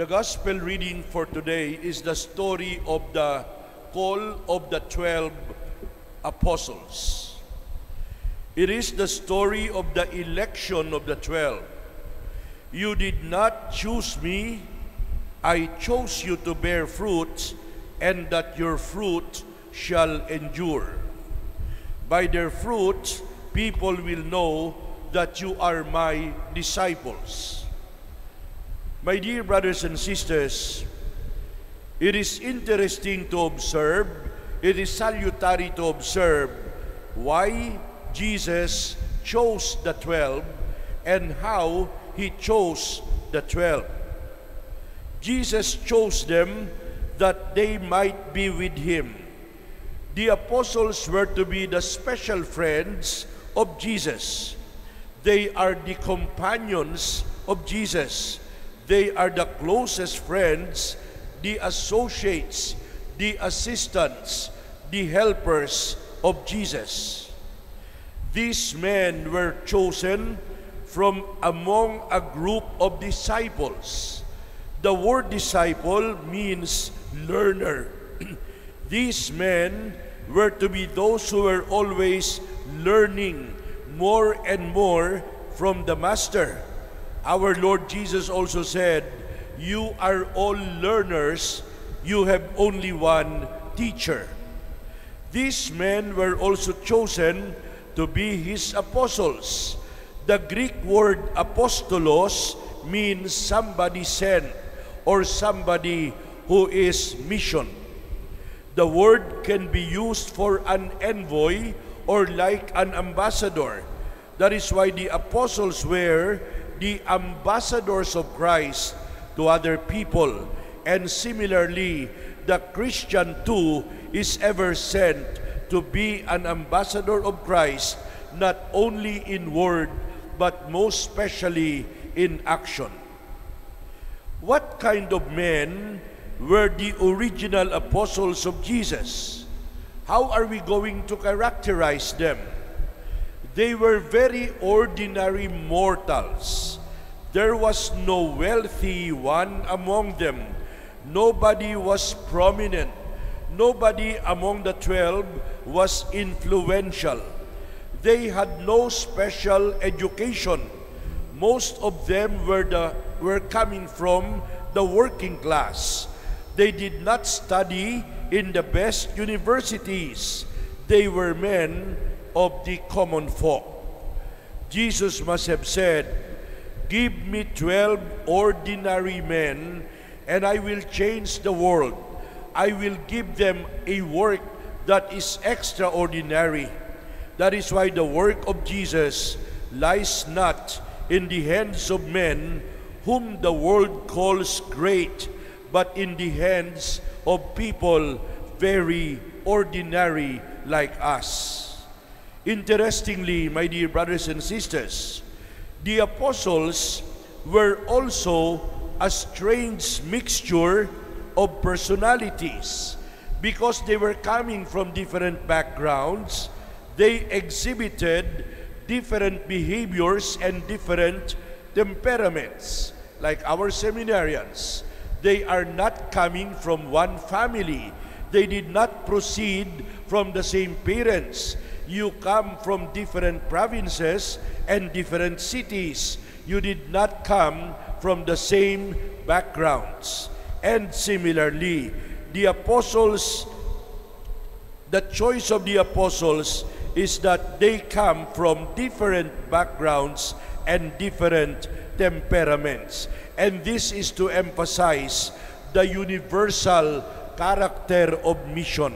The gospel reading for today is the story of the call of the 12 apostles. It is the story of the election of the 12. You did not choose me, I chose you to bear fruit, and that your fruit shall endure. By their fruit, people will know that you are my disciples. My dear brothers and sisters, it is interesting to observe, it is salutary to observe why Jesus chose the 12 and how He chose the 12. Jesus chose them that they might be with Him. The apostles were to be the special friends of Jesus. They are the companions of Jesus. They are the closest friends, the associates, the assistants, the helpers of Jesus. These men were chosen from among a group of disciples. The word disciple means learner. These men were to be those who were always learning more and more from the Master. Our Lord Jesus also said, "You are all learners, you have only one teacher." These men were also chosen to be His apostles. The Greek word apostolos means somebody sent or somebody who is mission. The word can be used for an envoy or like an ambassador. That is why the apostles were the ambassadors of Christ to other people. And similarly, the Christian too is ever sent to be an ambassador of Christ, not only in word, but most especially in action. What kind of men were the original apostles of Jesus? How are we going to characterize them? They were very ordinary mortals. There was no wealthy one among them. Nobody was prominent. Nobody among the 12 was influential. They had no special education. Most of them were coming from the working class. They did not study in the best universities. They were men of the common folk. Jesus must have said, "Give me 12 ordinary men, and I will change the world. I will give them a work that is extraordinary." That is why the work of Jesus lies not in the hands of men whom the world calls great, but in the hands of people very ordinary like us. Interestingly, my dear brothers and sisters, the apostles were also a strange mixture of personalities. Because they were coming from different backgrounds, they exhibited different behaviors and different temperaments. Like our seminarians, they are not coming from one family. They did not proceed from the same parents. You come from different provinces and different cities. You did not come from the same backgrounds. And similarly, the apostles, the choice of the apostles is that they come from different backgrounds and different temperaments. And this is to emphasize the universal character of mission.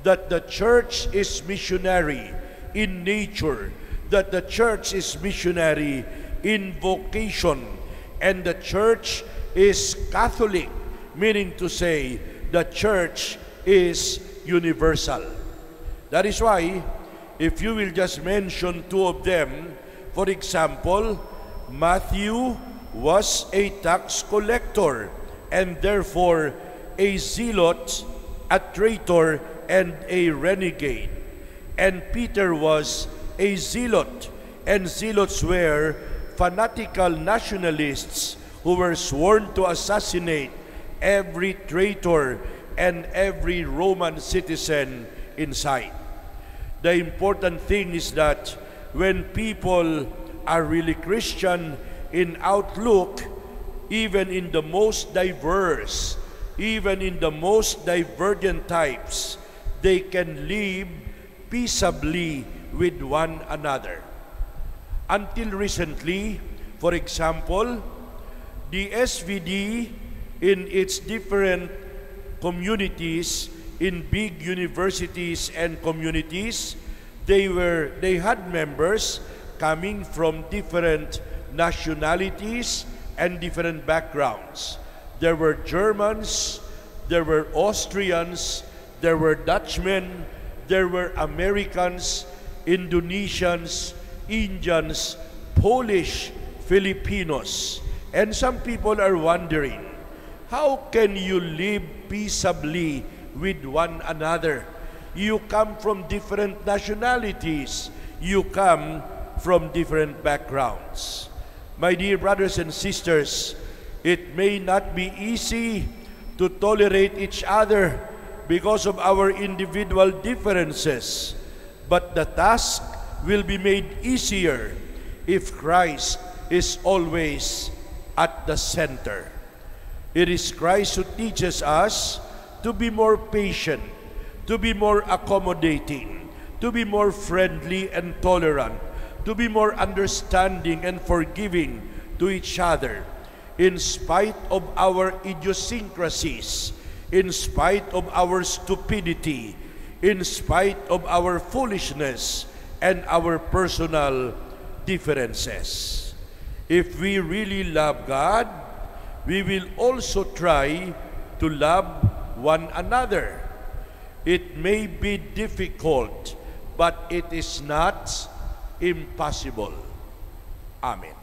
That the church is missionary in nature, that the church is missionary in vocation, and the church is Catholic, meaning to say the church is universal. That is why, if you will just mention two of them, for example, Matthew was a tax collector and therefore a zealot, a traitor, and a renegade. And Peter was a zealot, and zealots were fanatical nationalists who were sworn to assassinate every traitor and every Roman citizen in sight. The important thing is that when people are really Christian in outlook, even in the most diverse, even in the most divergent types, they can live peaceably with one another. Until recently, for example, the SVD in its different communities, in big universities and communities, they had members coming from different nationalities and different backgrounds. There were Germans, there were Austrians, there were Dutchmen, there were Americans, Indonesians, Indians, Polish, Filipinos. And some people are wondering, how can you live peaceably with one another? You come from different nationalities. You come from different backgrounds. My dear brothers and sisters, it may not be easy to tolerate each other because of our individual differences, but the task will be made easier if Christ is always at the center. It is Christ who teaches us to be more patient, to be more accommodating, to be more friendly and tolerant, to be more understanding and forgiving to each other, in spite of our idiosyncrasies, in spite of our stupidity, in spite of our foolishness and our personal differences. If we really love God, we will also try to love one another. It may be difficult, but it is not impossible. Amen.